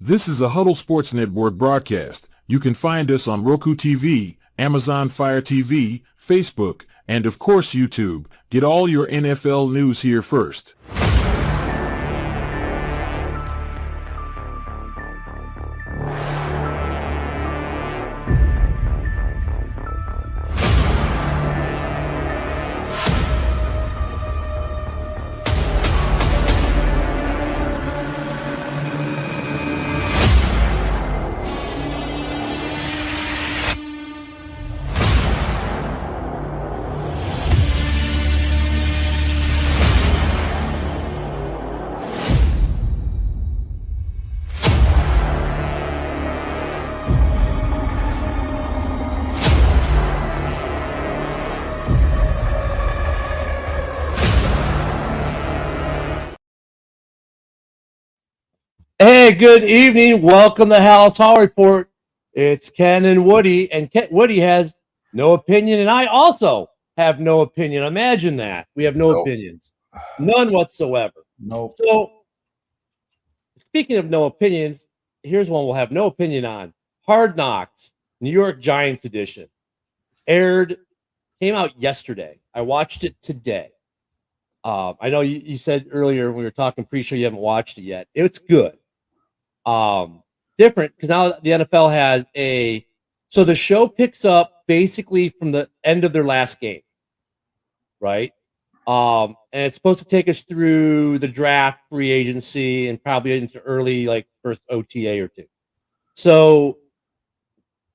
This is a Huddle Sports Network broadcast. You can find us on Roku TV, Amazon Fire TV, Facebook, and of course YouTube. Get all your NFL news here first. Hey, good evening. Welcome to Hala Report. It's Ken and Woody, and Woody has no opinion, and I also have no opinion. Imagine that. We have no opinions. None whatsoever. Nope. So, speaking of no opinions, here's one we'll have no opinion on. Hard Knocks, New York Giants edition. Came out yesterday. I watched it today. I know you said earlier when we were talking pre-show you haven't watched it yet. It's good. Different because now the NFL has so the show picks up basically from the end of their last game, right? And it's supposed to take us through the draft, free agency, and probably into early first OTA or two. So,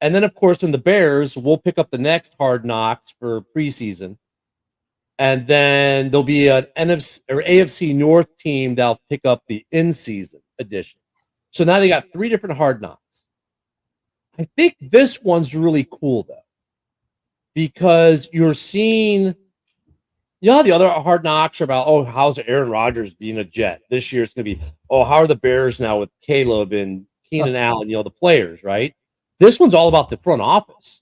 and then of course in the Bears, we'll pick up the next Hard Knocks for preseason. And then there'll be an NFC or AFC North team that'll pick up the in-season edition. So now they got 3 different Hard Knocks. I think this one's really cool, though, because you're seeing, how the other Hard Knocks are about, how's Aaron Rodgers being a Jet? This year it's going to be, how are the Bears now with Caleb and Keenan Allen, the players, right? This one's all about the front office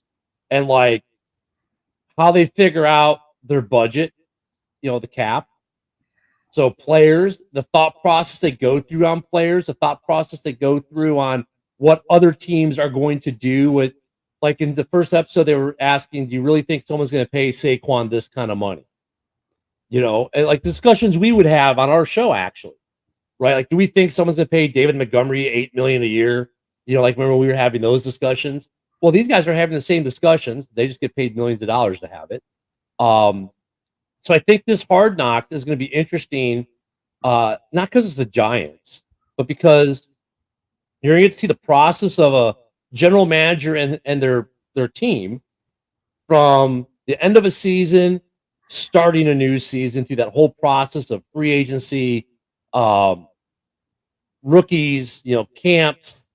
and, how they figure out their budget, the cap. So players, the thought process they go through on players, the thought process they go through on what other teams are going to do with, in the first episode, they were asking, do you really think someone's going to pay Saquon this kind of money? And discussions we would have on our show, actually, right? Do we think someone's going to pay David Montgomery $8 million a year? Remember we were having those discussions? Well, these guys are having the same discussions. They just get paid millions of dollars to have it. So I think this Hard Knock is going to be interesting, not because it's the Giants, but because you're going to get to see the process of a general manager and their team from the end of a season, starting a new season, through that whole process of free agency, rookies, camps,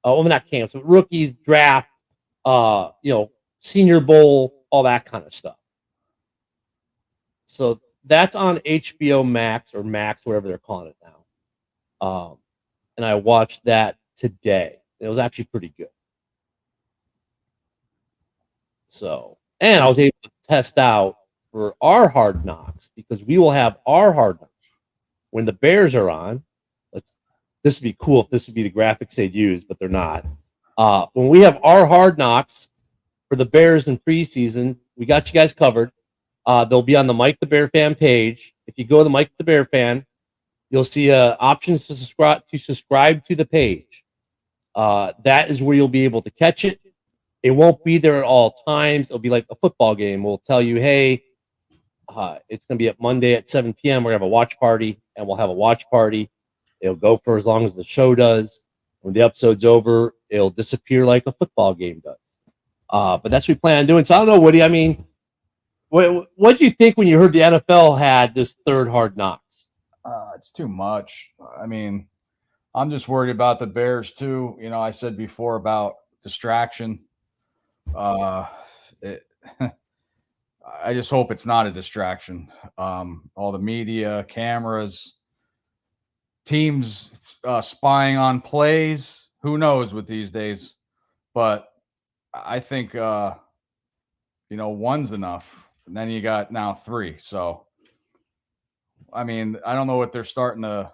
not camps, but rookies, draft, Senior Bowl, all that kind of stuff. So that's on HBO Max or Max, whatever they're calling it now. And I watched that today. It was actually pretty good. So, and I was able to test out for our Hard Knocks, because we will have our Hard Knocks when the Bears are on. This would be cool if this would be the graphics they'd use, but they're not. When we have our Hard Knocks for the Bears in preseason, we got you guys covered. They'll be on the Mike the Bear Fan page. If you go to the Mike the Bear Fan, you'll see options to subscribe to the page. That is where you'll be able to catch it. It won't be there at all times. It'll be like a football game. We'll tell you, hey, it's going to be at Monday at 7 p.m. We're going to have a watch party, and we'll have a watch party. It'll go for as long as the show does. When the episode's over, it'll disappear like a football game does. But that's what we plan on doing. So I don't know, Woody. I mean, what did you think when you heard the NFL had this third Hard Knocks? It's too much. I mean, I'm just worried about the Bears too. I said before about distraction. I just hope it's not a distraction. All the media, cameras, teams spying on plays. Who knows with these days? But I think one's enough. And then you got now 3. So, I mean, I don't know what they're starting to,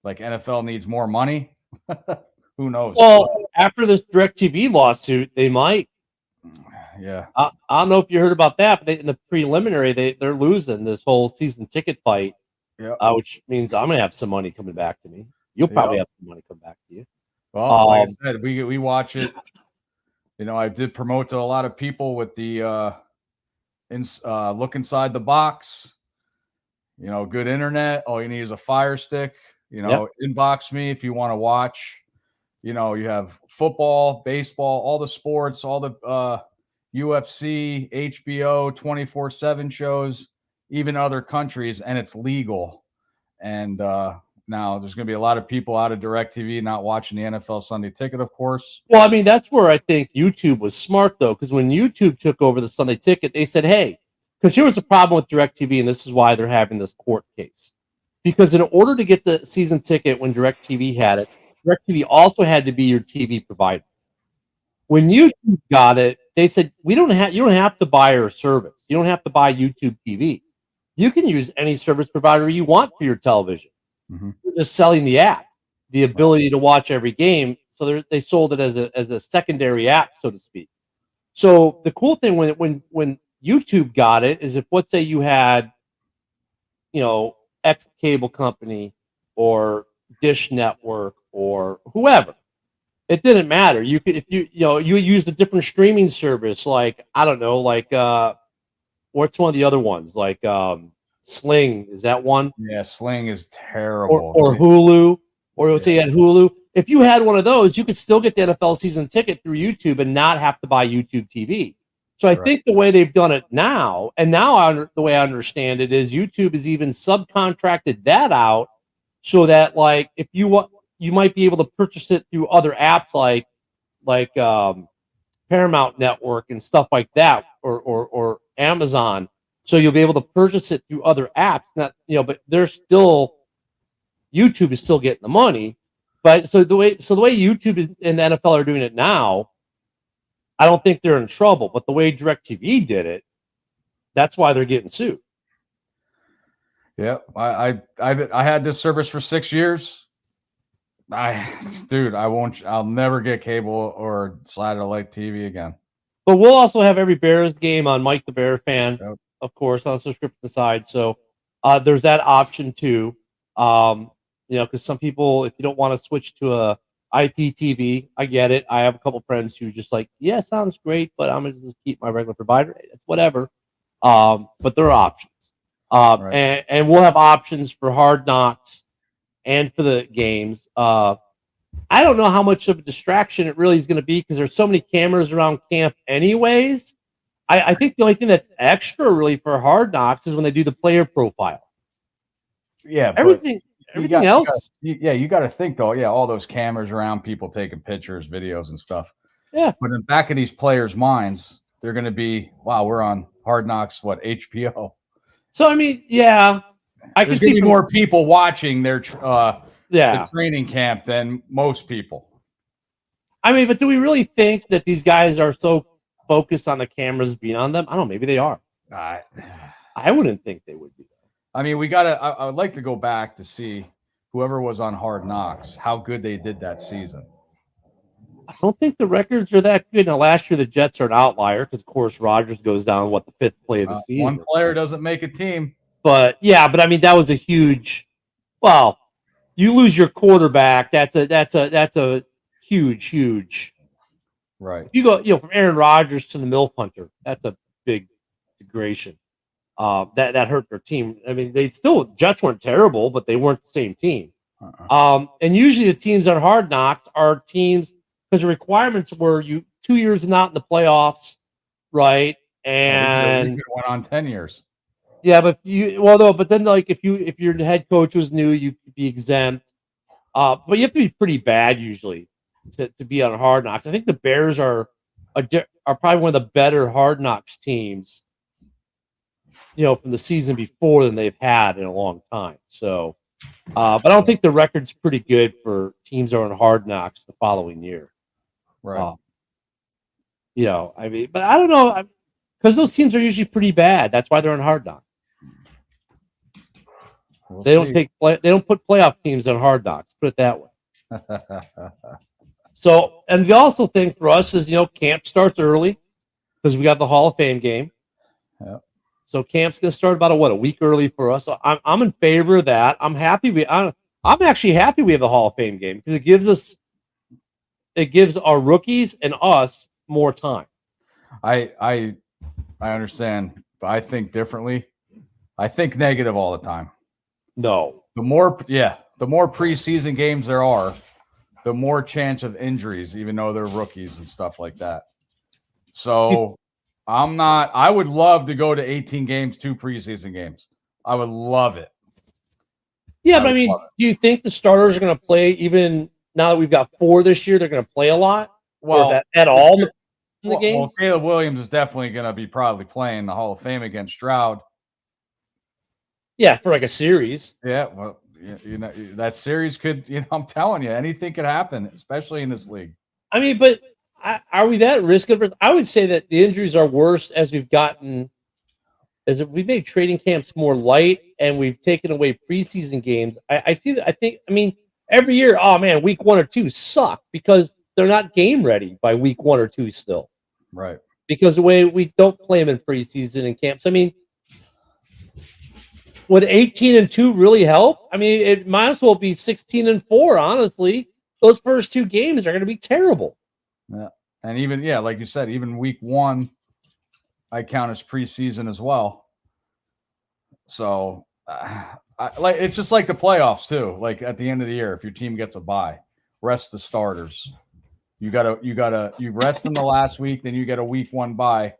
NFL needs more money. who knows? Well, after this DirecTV lawsuit, they might. Yeah. I don't know if you heard about that, but in the preliminary, they're losing this whole season ticket fight, Yeah. which means I'm gonna have some money coming back to me. You'll probably have some money come back to you. Well, like I said, we watch it. You know, I did promote to a lot of people with the look inside the box. You know, good internet. All you need is a Fire Stick. You know, inbox me if you want to watch. You know, you have football, baseball, all the sports, all the UFC, HBO, 24/7 shows, even other countries, and it's legal. And now there's going to be a lot of people out of DirecTV not watching the NFL Sunday Ticket, of course. Well, I mean, that's where I think YouTube was smart, though, because when YouTube took over the Sunday Ticket, they said, hey, because here was the problem with DirecTV, and this is why they're having this court case. Because in order to get the season ticket when DirecTV had it, DirecTV also had to be your TV provider. When YouTube got it, they said you don't have to buy our service. You don't have to buy YouTube TV. You can use any service provider you want for your television. Mm-hmm. You're just selling the app, the ability to watch every game. So they sold it as a secondary app, so to speak. So the cool thing when YouTube got it is if let's say you had, you know, X cable company or Dish Network or whoever. It didn't matter. You could, if you used a different streaming service, like, I don't know, like, what's one of the other ones? Like, Sling, is that one? Yeah, Sling is terrible. Or Hulu, or let's say you had Hulu. If you had one of those, you could still get the NFL season ticket through YouTube and not have to buy YouTube TV. So I think the way they've done it now, and now the way I understand it is YouTube has even subcontracted that out so that, like, if you want, you might be able to purchase it through other apps like Paramount Network and stuff like that, or Amazon. So you'll be able to purchase it through other apps. Not, but YouTube is still getting the money. But so the way YouTube and the NFL are doing it now, I don't think they're in trouble. But the way DirecTV did it, that's why they're getting sued. Yeah, I had this service for 6 years. I'll never get cable or satellite TV again. But we'll also have every Bears game on Mike the Bear Fan, of course, on the subscription side. So there's that option too. Because some people, if you don't want to switch to a IPTV, I get it. I have a couple friends who just like, yeah, sounds great, but I'm gonna just keep my regular provider. It's whatever. But there are options. And we'll have options for Hard Knocks and for the games. I don't know how much of a distraction it really is going to be because there's so many cameras around camp anyways. I think the only thing that's extra really for Hard Knocks is when they do the player profile. Yeah, everything else. You got to think though. Yeah, all those cameras around people taking pictures, videos, and stuff. Yeah, but in the back of these players' minds, they're going to be, wow, we're on Hard Knocks, what, HBO? So I mean, yeah, I can see more people watching their the training camp than most people. I mean, but do we really think that these guys are so focused on the cameras being on them? I don't know. Maybe they are. I wouldn't think they would be. I mean, I would like to go back to see whoever was on Hard Knocks, how good they did that season. I don't think the records are that good. Now, last year the Jets are an outlier because, of course, Rodgers goes down the fifth play of the season. One player doesn't make a team. But I mean, that was a huge. Well, you lose your quarterback. That's a huge. Right. If you go, from Aaron Rodgers to the MILF Hunter, that's a big degradation. That hurt their team. I mean, Jets weren't terrible, but they weren't the same team. And usually the teams on Hard Knocks are teams because the requirements were 2 years not in the playoffs, right? And you went on 10 years. Yeah, but then like if your head coach was new, you could be exempt. But you have to be pretty bad usually to be on Hard Knocks. I think the Bears are probably one of the better Hard Knocks teams, from the season before than they've had in a long time. So, but I don't think the record's pretty good for teams that are on Hard Knocks the following year. Right. I mean, but I don't know because those teams are usually pretty bad. That's why they're on Hard Knocks. They don't put playoff teams on Hard Knocks. Put it that way. So, and the also thing for us is, camp starts early because we got the Hall of Fame game. Yeah. So camp's gonna start about a week early for us. So I'm in favor of that. I'm actually happy we have the Hall of Fame game because it gives our rookies and us more time. I understand, but I think differently. I think negative all the time. No. The more preseason games there are, the more chance of injuries, even though they're rookies and stuff like that. So I would love to go to 18 games, 2 preseason games. I would love it. Yeah, but I mean, do you think the starters are going to play even now that we've got 4 this year? They're going to play a lot? Well, at all in the game? Well, Caleb Williams is definitely going to be probably playing the Hall of Fame against Stroud. Yeah, for like a series. Yeah, well, that series could, I'm telling you, anything could happen, especially in this league. I mean, but are we that risk averse? I would say that the injuries are worse as we've made training camps more light and we've taken away preseason games. I see that. I mean, every year, oh man, week 1 or 2 suck because they're not game ready by week 1 or 2 still. Right. Because the way we don't play them in preseason and camps. I mean, would 18-2 really help? I mean, it might as well be 16-4, honestly. Those first 2 games are going to be terrible. Yeah. And even, like you said, even week 1, I count as preseason as well. So, it's just like the playoffs too. Like at the end of the year, if your team gets a bye, rest the starters. You rest them the last week, then you get a week 1 bye.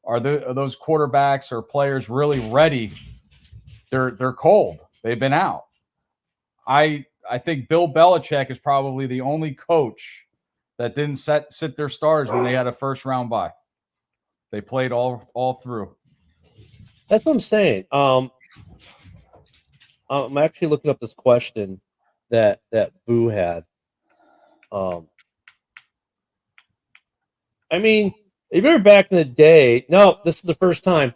Are those quarterbacks or players really ready? They're cold. They've been out. I think Bill Belichick is probably the only coach that didn't sit their starters when they had a first round bye. They played all through. That's what I'm saying. I'm actually looking up this question that Boo had. I mean, you remember back in the day? No, this is the first time.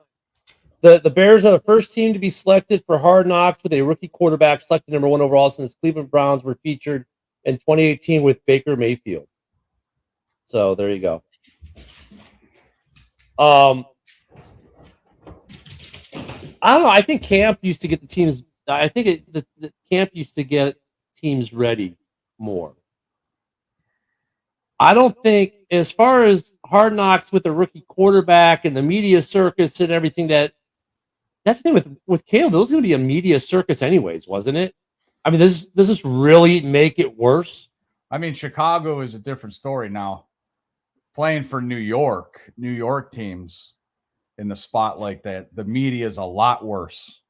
The Bears are the first team to be selected for Hard Knocks with a rookie quarterback selected number 1 overall since Cleveland Browns were featured in 2018 with Baker Mayfield. So there you go. I don't know. I think camp used to get the teams. I think the camp used to get teams ready more. I don't think, as far as Hard Knocks with the rookie quarterback and the media circus and everything, that's the thing with Caleb. It was going to be a media circus anyways, wasn't it? I mean, does this really make it worse? I mean, Chicago is a different story now. Playing for New York teams in the spot like that, the media is a lot worse.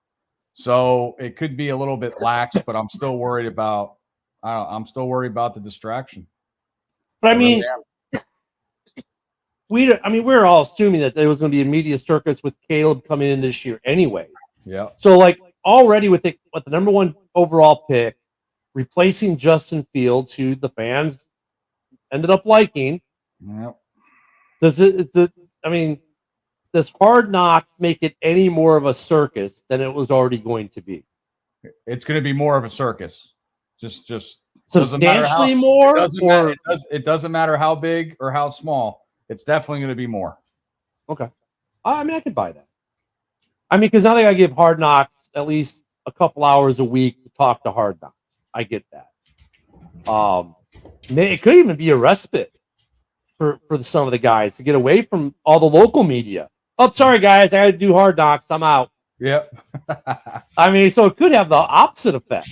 So it could be a little bit lax, but I'm still worried about the distraction. But I mean, we're all assuming that there was going to be a media circus with Caleb coming in this year anyway. Yeah. So like already with the number 1 overall pick, replacing Justin Fields, who the fans ended up liking. Yep. Does Hard Knocks make it any more of a circus than it was already going to be? It's going to be more of a circus. Just substantially more? It doesn't matter how big or how small. It's definitely going to be more. Okay. I mean, I could buy that. I mean, because now they got to give Hard Knocks at least a couple hours a week to talk to Hard Knocks. I get that. It could even be a respite for some of the guys to get away from all the local media. Oh, sorry, guys. I got to do Hard Knocks. I'm out. Yep. I mean, so it could have the opposite effect.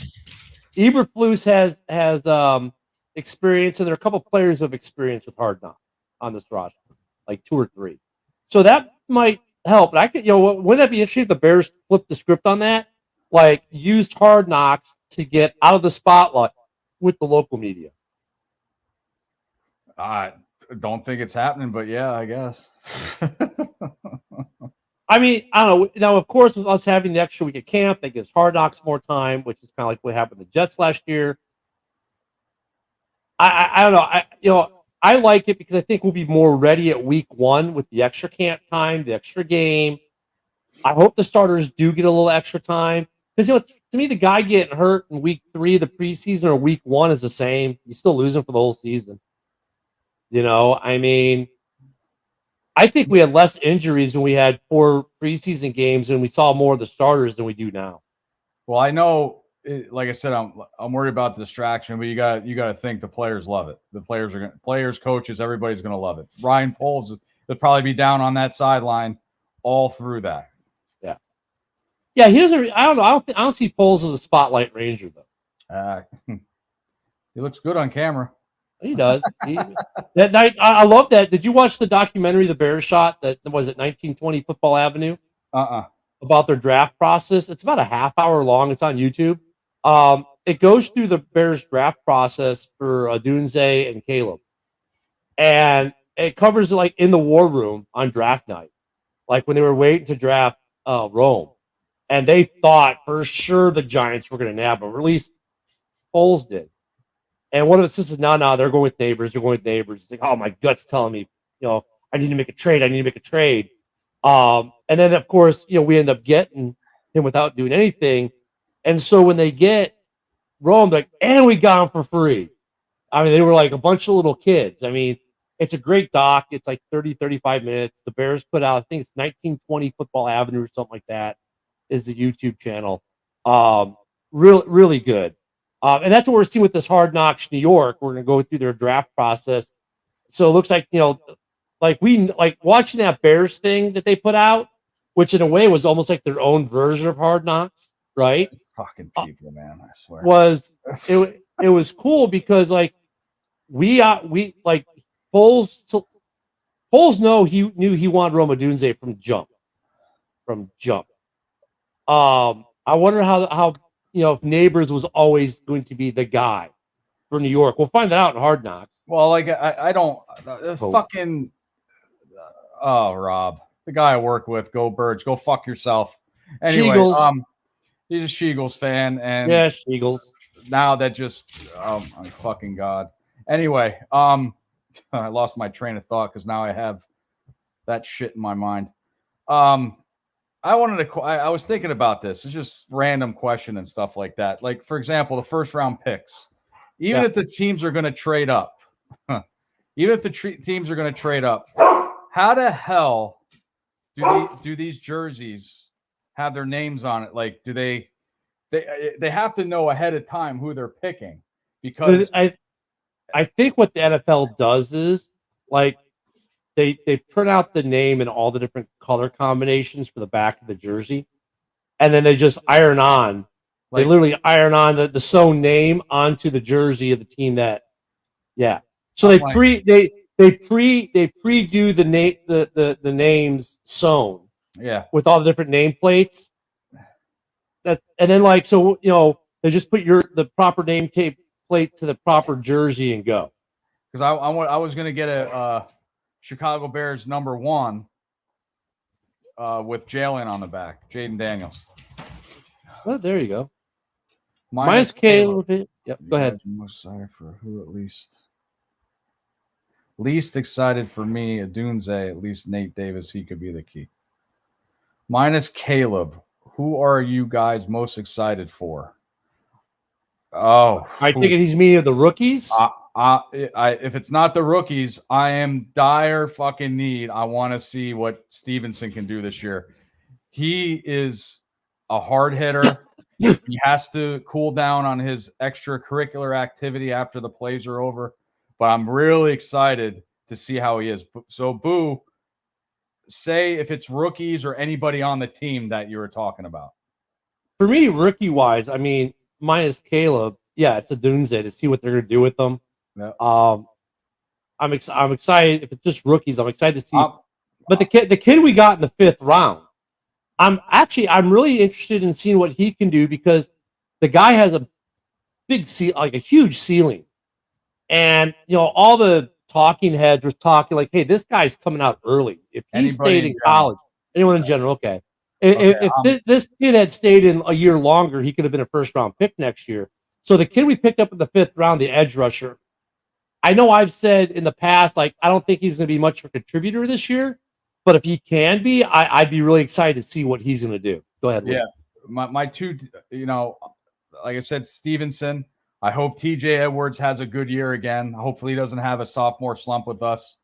Eberflus has experience, and there are a couple players who have experience with Hard Knocks on this roster, like 2 or 3. So that might help. But I could, wouldn't that be interesting if the Bears flipped the script on that? Like used Hard Knocks to get out of the spotlight with the local media. I don't think it's happening, but yeah, I guess. I mean, I don't know. Now, of course, with us having the extra week at camp, that gives Hard Knocks more time, which is kind of like what happened with the Jets last year. I don't know. I like it because I think we'll be more ready at week 1 with the extra camp time, the extra game. I hope the starters do get a little extra time because to me, the guy getting hurt in week 3 of the preseason or week 1 is the same. You still lose him for the whole season. I mean, I think we had less injuries when we had 4 preseason games, and we saw more of the starters than we do now. Well, I know, like I said, I'm worried about the distraction, but you got to think the players love it. The players, coaches, everybody's gonna love it. Ryan Poles will probably be down on that sideline all through that. Yeah, he doesn't. I don't know. I don't see Poles as a spotlight ranger though. He looks good on camera. He does. That night, I love that. Did you watch the documentary, The Bears Shot? That was at 1920 Football Avenue. About their draft process. It's about a half hour long. It's on YouTube. It goes through the Bears draft process for Dunze and Caleb, and it covers like in the war room on draft night, like when they were waiting to draft Rome, and they thought for sure the Giants were going to nab him, or at least Foles did. And one of the sisters, no, they're going with neighbors. They're going with neighbors. It's like, oh, my gut's telling me, I need to make a trade. I need to make a trade. And then, of course, we end up getting him without doing anything. And so when they get Rome, like, and we got him for free. I mean, they were like a bunch of little kids. I mean, it's a great doc. It's like 30, 35 minutes. The Bears put out, I think it's 1920 Football Avenue or something like that is the YouTube channel. Really good. And that's what we're seeing with this Hard Knocks New York. We're going to go through their draft process. So it looks like, like watching that Bears thing that they put out, which in a way was almost like their own version of Hard Knocks, right? It's fucking people, man, I swear. It was cool because like we like Poles knew he wanted Rome Odunze from jump. I wonder how if Neighbors was always going to be the guy for New York. We'll find that out in Hard Knocks. Well, like I don't fucking Rob, the guy I work with, go Birds, go fuck yourself. Anyway, Sheagles. He's a Sheagles fan, and yeah, Sheagles. Now that just my fucking God. Anyway, I lost my train of thought because now I have that shit in my mind. I was thinking about this. It's just random question and stuff like that. Like, for example, the first round picks. Even if the teams are going to trade up, how the hell do these jerseys have their names on it? Like, do they have to know ahead of time who they're picking? Because I think what the NFL does is like they print out the name and all the different color combinations for the back of the jersey, and then they just iron on. They literally iron on the sewn name onto the jersey of the team that, yeah. So they pre-do the names sewn, yeah, with all the different nameplates. And then they just put the proper name plate to the proper jersey and go. Because I was gonna get a Chicago Bears #1 with Jalen on the back, Jaden Daniels. Well, there you go. Minus Caleb. Yep. Go ahead. Most excited for who at least excited for me, Adunze, at least Nate Davis, he could be the key. Minus Caleb, who are you guys most excited for? Oh, I think he's meaning the rookies. If it's not the rookies, I am dire fucking need. I want to see what Stevenson can do this year. He is a hard hitter. He has to cool down on his extracurricular activity after the plays are over. But I'm really excited to see how he is. So, Boo, say if it's rookies or anybody on the team that you were talking about. For me, rookie-wise, I mean, minus Caleb, yeah, it's a Dunze to see what they're going to do with them. Yeah. I'm excited. If it's just rookies, I'm excited to see. But the kid we got in the 5th round, I'm really interested in seeing what he can do because the guy has a a huge ceiling, and all the talking heads were talking like, "Hey, this guy's coming out early. If he stayed in college, anyone in general, okay. If this kid had stayed in a year longer, he could have been a 1st-round pick next year." So the kid we picked up in the 5th round, the edge rusher, I know I've said in the past, like, I don't think he's going to be much of a contributor this year, but if he can be, I'd be really excited to see what he's going to do. Go ahead. Yeah. My two, like I said, Stevenson, I hope TJ Edwards has a good year again. Hopefully he doesn't have a sophomore slump with us.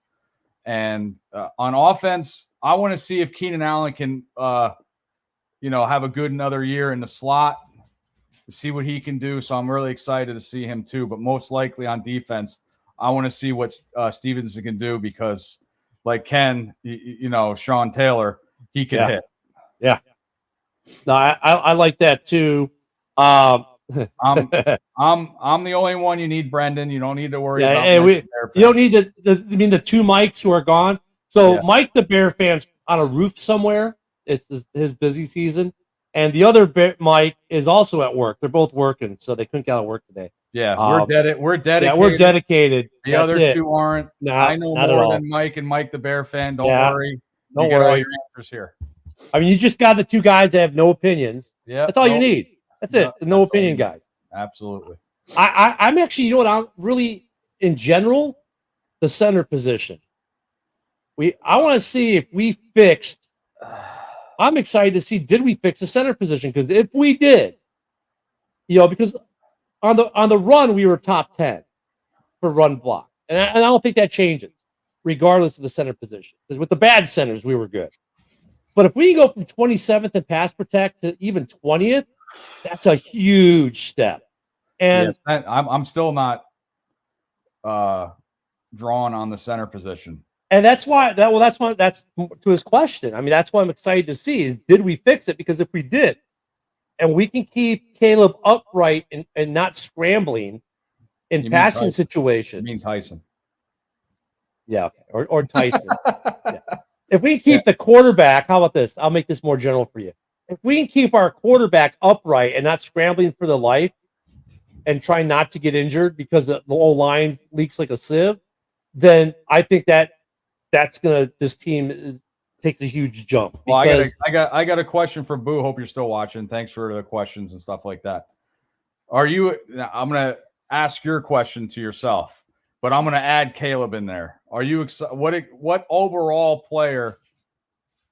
And on offense, I want to see if Keenan Allen can, have a good another year in the slot to see what he can do. So I'm really excited to see him too. But most likely on defense, I want to see what Stevenson can do because, like Ken, Sean Taylor, he can hit. Yeah. No, I like that too. I'm the only one you need, Brendan. You don't need to worry about. You don't need the two Mikes who are gone. So Mike, the Bear fan's on a roof somewhere. It's his busy season, and the other Mike is also at work. They're both working, so they couldn't get out of work today. Yeah, we're dedicated. Yeah, we're dedicated. The other two aren't. I know more than Mike and Mike, the Bear fan. Don't worry. Don't worry. Get all your answers here. I mean, you just got the two guys that have no opinions. Yeah, that's all you need. That's it. No opinion guys. Absolutely. I'm actually, I'm really, in general, the center position. I want to see if we fixed. I'm excited to see, did we fix the center position? Because if we did, because on the run, we were top 10 for run block. And I don't think that changes, regardless of the center position. Because with the bad centers, we were good. But if we go from 27th in pass protect to even 20th, that's a huge step. And I'm still not drawn on the center position. And that's to his question. I mean, that's why I'm excited to see is, did we fix it? Because if we did, and we can keep Caleb upright and not scrambling in passing situations. You mean Tyson? Yeah, okay. Or Tyson. Yeah. If we keep the quarterback, how about this? I'll make this more general for you. If we can keep our quarterback upright and not scrambling for the life and try not to get injured because the whole line leaks like a sieve, then I think this team takes a huge jump. Well, I got a question for Boo. Hope you're still watching. Thanks for the questions and stuff like that. I'm gonna ask your question to yourself, but I'm gonna add Caleb in there. Are you excited? What overall player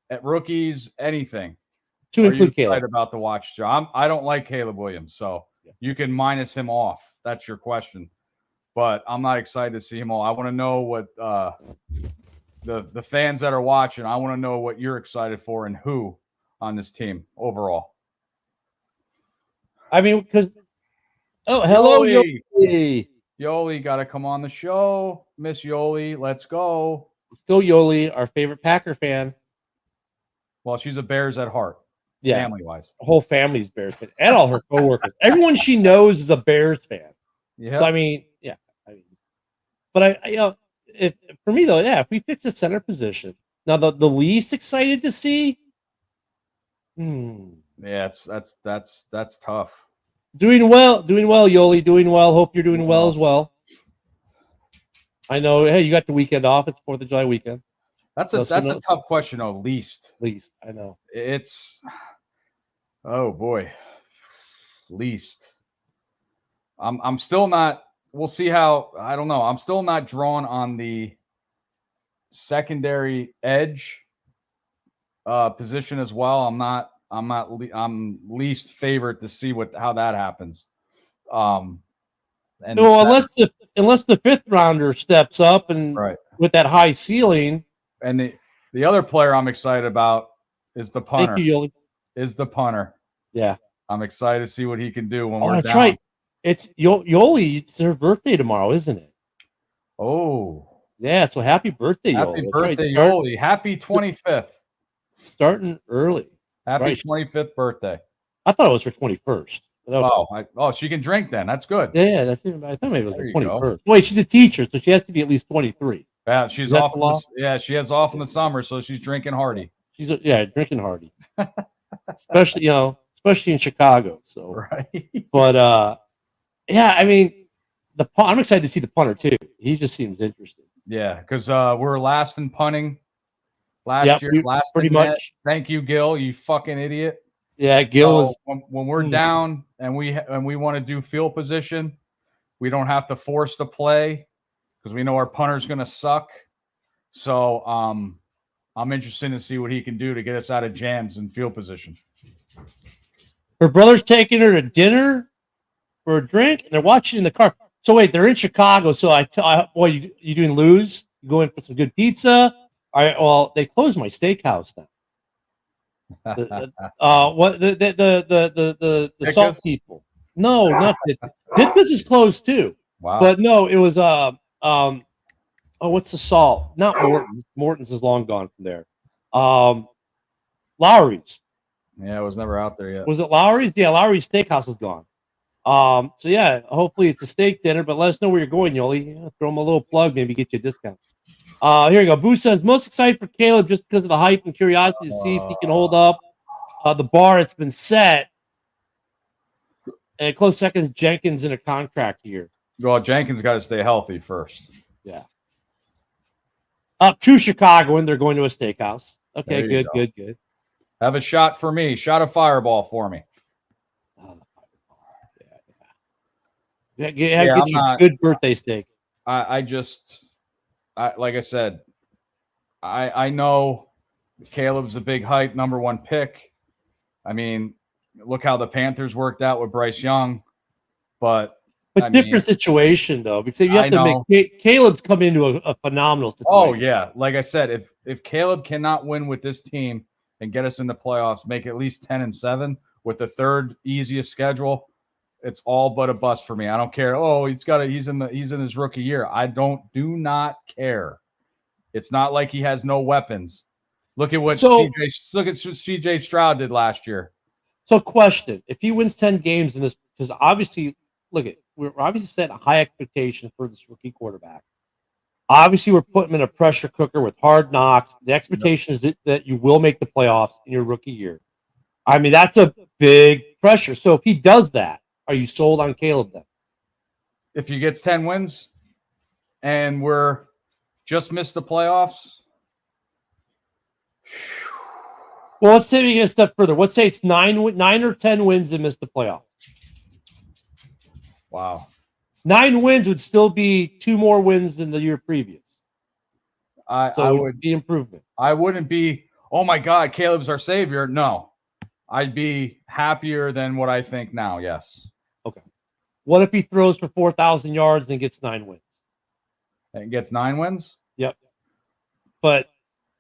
at rookies, anything? To include Caleb about the watch job. I don't like Caleb Williams, so you can minus him off. That's your question. But I'm not excited to see him all. I want to know what the fans that are watching, I want to know what you're excited for and who on this team overall. I mean, because hello, Yoli. Yoli got to come on the show. Miss Yoli, let's go. Still Yoli, our favorite Packer fan. Well, she's a Bears at heart. Yeah, family-wise. The whole family's Bears fan, and all her coworkers. Everyone she knows is a Bears fan. Yeah. So I mean, but if for me though, if we fix the center position, now the least excited to see. Yeah, that's tough. Doing well, Yoli. Doing well. Hope you're doing well as well. I know. Hey, you got the weekend off. It's 4th of July weekend. That's a tough question. though. Least. I know. It's. Oh boy. Least. I'm still not. We'll see how. I don't know. I'm still not drawn on the secondary edge position as well. I'm least favorite to see how that happens. And unless the 5th rounder steps up and with that high ceiling. And the other player I'm excited about is the punter. Thank you, Yoli. Is the punter. Yeah. I'm excited to see what he can do when we're that's down. Right. It's Yoli. It's her birthday tomorrow, isn't it? Oh. Yeah, so happy birthday, Yoli. Happy birthday, Yoli. Happy 25th. Starting early. Happy 25th birthday. I thought it was her 21st. She can drink then. That's good. Yeah, that's even. I thought maybe it was her 21st. Wait, she's a teacher, so she has to be at least 23. Yeah, she's off. She has off in the summer, so she's drinking hardy. She's drinking hardy, especially in Chicago. So right. But I mean, I'm excited to see the punter too. He just seems interesting. Yeah, because we're last in punting last year. Last pretty much. Net. Thank you, Gil. You fucking idiot. Yeah, Gil was. When we're down and we want to do field position, we don't have to force the play because we know our punter's going to suck. So I'm interested to see what he can do to get us out of jams in field position. Her brother's taking her to dinner. for a drink, and they're watching in the car. So wait, they're in Chicago. So boy, you doing lose? You going for some good pizza? All right. Well, they closed my steakhouse now. What the salt people? No, not Ditka's is closed too. Wow. But no, it was what's the salt? Not Morton's. Morton's is long gone from there. Lowry's. Yeah, I was never out there yet. Was it Lowry's? Yeah, Lowry's Steakhouse is gone. So yeah, hopefully it's a steak dinner, but let us know where you're going, Yoli. Throw them a little plug, maybe get you a discount. Here you go. Boo says, most excited for Caleb just because of the hype and curiosity to see if he can hold up the bar. It's been set. And close second is Jenkins in a contract year. Well, Jenkins got to stay healthy first. Yeah. Up to Chicago, and they're going to a steakhouse. Okay, good. Have a shot for me. Shot a fireball for me. Get your good birthday steak. I like I said, I know Caleb's a big hype, number one pick. I mean, look how the Panthers worked out with Bryce Young. But different situation, though, because you have to make Caleb's come into a phenomenal situation. Oh, yeah. Like I said, if Caleb cannot win with this team and get us in the playoffs, make at least 10-7 with the third easiest schedule, it's all but a bust for me. I don't care. Oh, he's in his rookie year. Do not care. It's not like he has no weapons. Look at what CJ Stroud did last year. So question, if he wins 10 games in this, because obviously, we're obviously setting a high expectation for this rookie quarterback. Obviously, we're putting him in a pressure cooker with hard knocks. The expectation is that you will make the playoffs in your rookie year. I mean, that's a big pressure. So if he does that, are you sold on Caleb then? If he gets 10 wins and we're just missed the playoffs. Well, let's say we get a step further. Let's say it's 9 or 10 wins and miss the playoffs. Wow. 9 wins would still be 2 more wins than the year previous. I would be improvement. I wouldn't be, oh my God, Caleb's our savior. No. I'd be happier than what I think now, yes. Okay. What if he throws for 4,000 yards and gets 9 wins? And gets 9 wins? Yep. But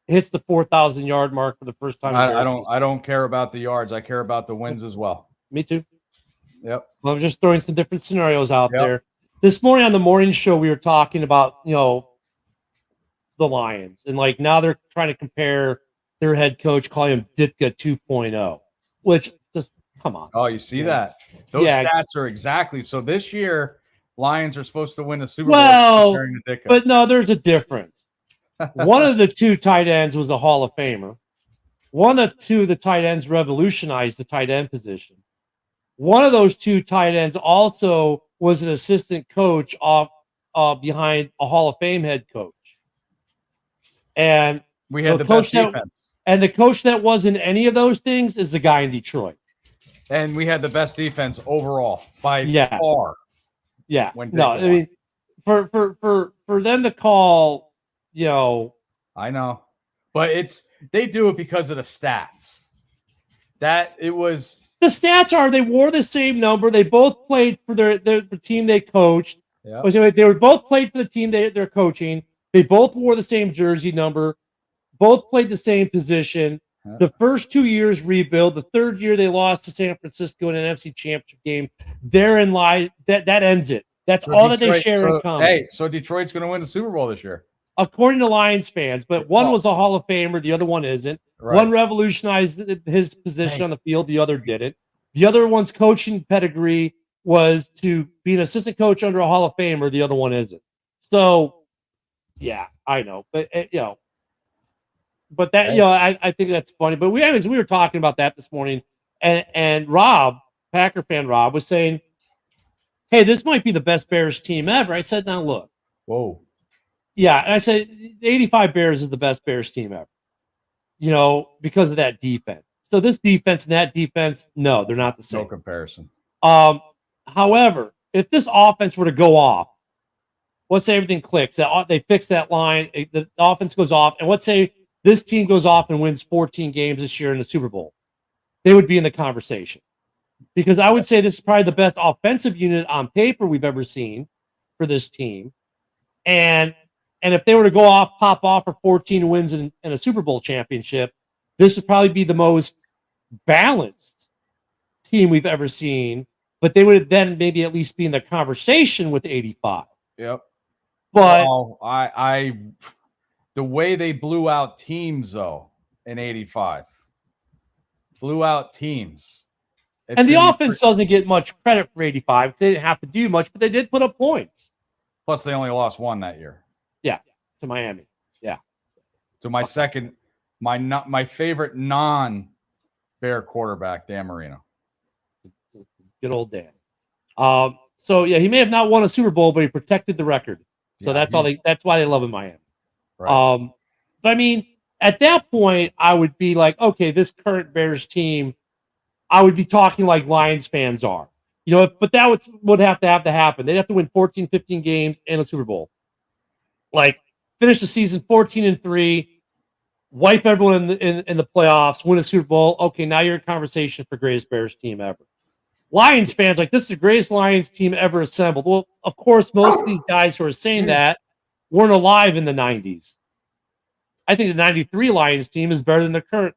hits the 4,000 yard mark for the first time. I don't care about the yards. I care about the wins as well. Me too. Yep. I'm just throwing some different scenarios out there. This morning on the morning show, we were talking about, the Lions. And now they're trying to compare their head coach, calling him Ditka 2.0, which just, come on. Oh, you see that? Those stats are exactly. So this year, Lions are supposed to win the Super Bowl. Well, but no, there's a difference. One of the 2 tight ends was a Hall of Famer. One of 2 of the tight ends revolutionized the tight end position. One of those 2 tight ends also was an assistant coach behind a Hall of Fame head coach. And we had the best defense. And the coach that wasn't any of those things is the guy in Detroit. And we had the best defense overall by far. Yeah. No, I mean, for them to call, I know. But they do it because of the stats. The stats are they wore the same number. They both played for the team they coached. Yep. They were both played for the team they're coaching. They both wore the same jersey number. Both played the same position. Yep. The first 2 years rebuild. The third year they lost to San Francisco in an NFC Championship game. Therein lies that ends it. That's all that they share in common. Hey, so Detroit's going to win the Super Bowl this year. According to Lions fans, but one was a Hall of Famer, the other one isn't. Right. One revolutionized his position on the field, the other didn't. The other one's coaching pedigree was to be an assistant coach under a Hall of Famer, the other one isn't. So, yeah, I know. But, but that, I think that's funny. But we were talking about that this morning, and Rob, Packer fan Rob, was saying, hey, this might be the best Bears team ever. I said, now look. Whoa. Yeah, and I said the 85 Bears is the best Bears team ever, because of that defense. So this defense and that defense, no, they're not the same. No comparison. However, if this offense were to go off, let's say everything clicks, they fix that line, the offense goes off, and let's say this team goes off and wins 14 games this year in the Super Bowl, they would be in the conversation. because I would say this is probably the best offensive unit on paper we've ever seen for this team. And if they were to pop off for 14 wins and a Super Bowl championship, this would probably be the most balanced team we've ever seen. But they would then maybe at least be in the conversation with 85. Yep. But well, the way they blew out teams though in 85, blew out teams. And the offense doesn't get much credit for 85. They didn't have to do much, but they did put up points. Plus, they only lost one that year. Yeah, to Miami. Yeah. So my favorite non-Bear quarterback, Dan Marino. Good old Dan. So yeah, he may have not won a Super Bowl, but he protected the record. So that's why they love him in Miami. Right. But I mean, at that point, I would be like, okay, this current Bears team, I would be talking like Lions fans are. But that would have to happen. They'd have to win 14, 15 games and a Super Bowl. Like, finish the season 14-3, wipe everyone in the playoffs, win a Super Bowl. Okay, now you're in conversation for greatest Bears team ever. Lions fans, like, this is the greatest Lions team ever assembled. Well, of course, most of these guys who are saying that weren't alive in the 90s. I think the 93 Lions team is better than the current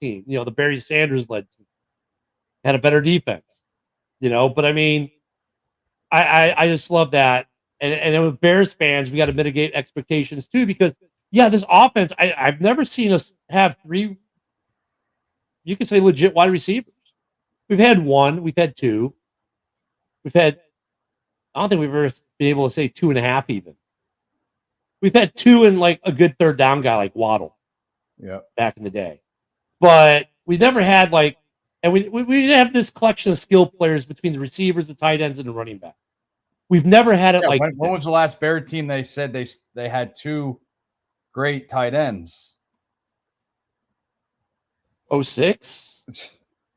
team. The Barry Sanders-led team. Had a better defense. But I mean, I just love that. And with Bears fans, we got to mitigate expectations too, because this offense, I've never seen us have three, you could say legit wide receivers. We've had one, we've had two. I don't think we've ever been able to say 2.5 even. We've had two and like a good third down guy like Waddle. Yeah. Back in the day. But we never had and we didn't have this collection of skill players between the receivers, the tight ends, and the running back. We've never had it when was the last Bear team they said they had two great tight ends? 06?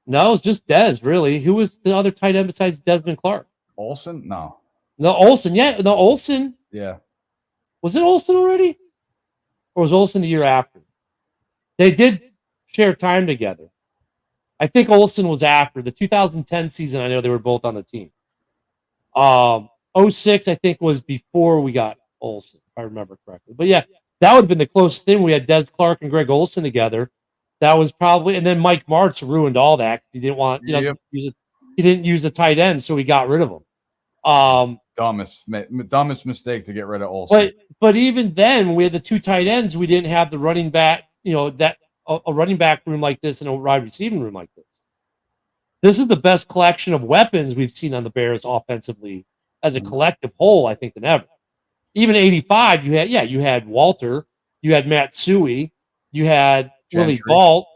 No, it was just Dez, really. Who was the other tight end besides Desmond Clark? Olsen? No, Olsen. Yeah, no, Olsen. Yeah. Was it Olsen already? Or was Olsen the year after? They did share time together. I think Olsen was after. The 2010 season, I know they were both on the team. 06, I think, was before we got Olsen, if I remember correctly. But yeah, that would have been the closest thing. We had Des Clark and Greg Olsen together. That was probably, and then Mike Martz ruined all that. He didn't want, he didn't use the tight end, so he got rid of him. Dumbest mistake to get rid of Olsen. But even then, we had the two tight ends. We didn't have the running back, a running back room like this and a wide receiving room like this. This is the best collection of weapons we've seen on the Bears offensively as a collective whole, I think, than ever. Even 85, you had Walter, you had Matt Suey, you had Willie Gault,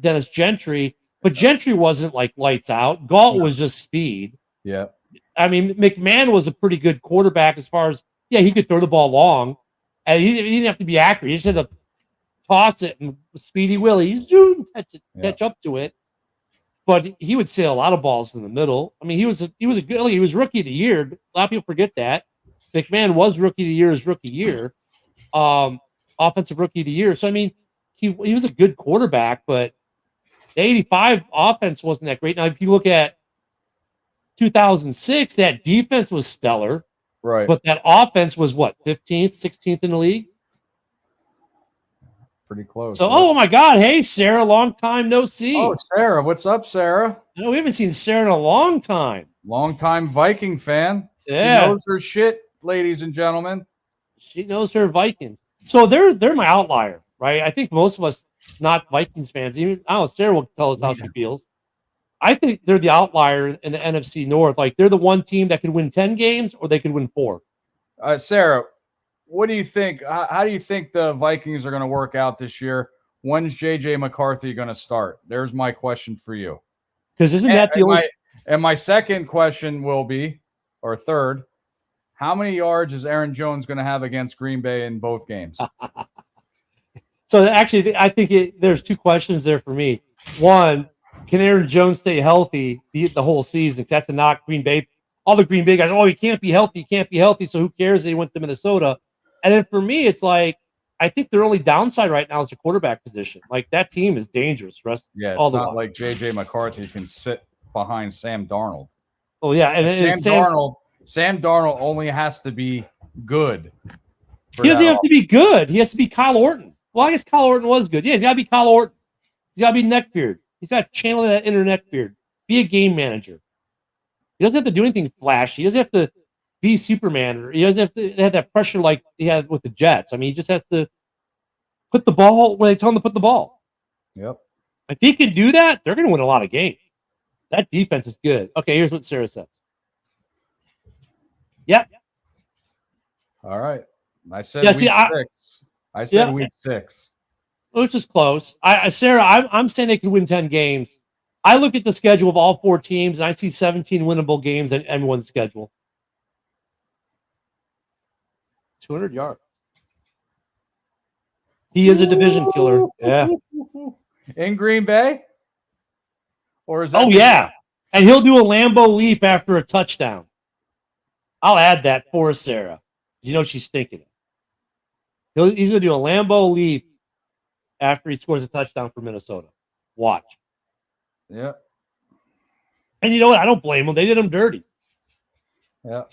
Dennis Gentry, but Gentry wasn't like lights out. Gault was just speed. Yeah. I mean, McMahon was a pretty good quarterback as far as, he could throw the ball long, and he didn't have to be accurate. He just had to toss it, and Speedy Willie, catch up to it. But he would sail a lot of balls in the middle. I mean, he was rookie of the year. A lot of people forget that. McMahon was rookie of the year his rookie year, offensive rookie of the year. So I mean, he was a good quarterback, but the 85 offense wasn't that great. Now, if you look at 2006, that defense was stellar, right? But that offense was what, 15th, 16th in the league? Pretty close. So, oh my God, hey Sarah, long time no see. Oh, Sarah, what's up, Sarah? No, we haven't seen Sarah in a long time. Long time Viking fan. Yeah, she knows her shit, ladies and gentlemen. She knows her Vikings. So they're my outlier, right? I think most of us not Vikings fans. Even I don't know, Sarah will tell us how she feels. I think they're the outlier in the NFC North. Like they're the one team that could win 10 games or they could win 4. Sarah, what do you think? How do you think the Vikings are going to work out this year? When's JJ McCarthy going to start? There's my question for you. Because isn't that the only? And my second question will be, or third, how many yards is Aaron Jones going to have against Green Bay in both games? So actually, I think there's two questions there for me. One, can Aaron Jones stay healthy the whole season? That's a knock Green Bay. All the Green Bay guys, he can't be healthy. So who cares that he went to Minnesota? And then for me, it's like, I think their only downside right now is the quarterback position. Like that team is dangerous. It's not like JJ McCarthy can sit behind Sam Darnold. Oh yeah, and Sam Darnold only has to be good. He doesn't have to be good. He has to be Kyle Orton. Well, I guess Kyle Orton was good. Yeah, he's got to be Kyle Orton. He's got to be neckbeard. He's got to channel that inner neckbeard. Be a game manager. He doesn't have to do anything flashy. He doesn't have to be Superman. Or he doesn't have to have that pressure like he had with the Jets. I mean, he just has to put the ball when they tell him to put the ball. Yep. If he can do that, they're going to win a lot of games. That defense is good. Okay, here's what Sarah says. Yep. All right. I said week 6. I said week 6. Which is close. Sarah, I'm saying they could win 10 games. I look at the schedule of all 4 teams, and I see 17 winnable games in everyone's schedule. 200 yards. He is a division killer. Yeah. In Green Bay? Or is that? Oh, yeah. And he'll do a Lambeau leap after a touchdown. I'll add that for Sarah. You know she's thinking it. He's going to do a Lambeau leap after he scores a touchdown for Minnesota. Watch. Yeah. And you know what? I don't blame them. They did him dirty. Yeah.